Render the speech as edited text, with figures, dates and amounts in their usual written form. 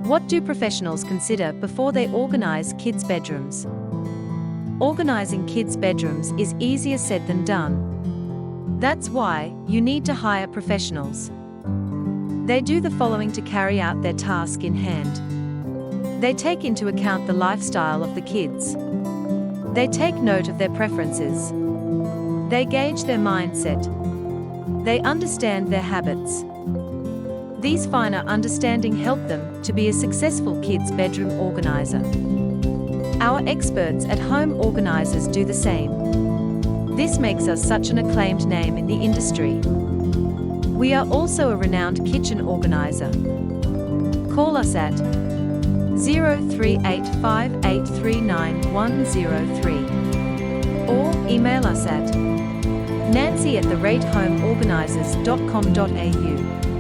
What do professionals consider before they organize kids' bedrooms? Organizing kids' bedrooms is easier said than done. That's why you need to hire professionals. They do the following to carry out their task in hand. They take into account the lifestyle of the kids. They take note of their preferences. They gauge their mindset. They understand their habits. These finer understanding help them to be a successful kids' bedroom organizer. Our experts at home organisers do the same. This makes us such an acclaimed name in the industry. We are also a renowned kitchen organizer. Call us at 0385839103 or email us at nancy@homeorganisers.com.au.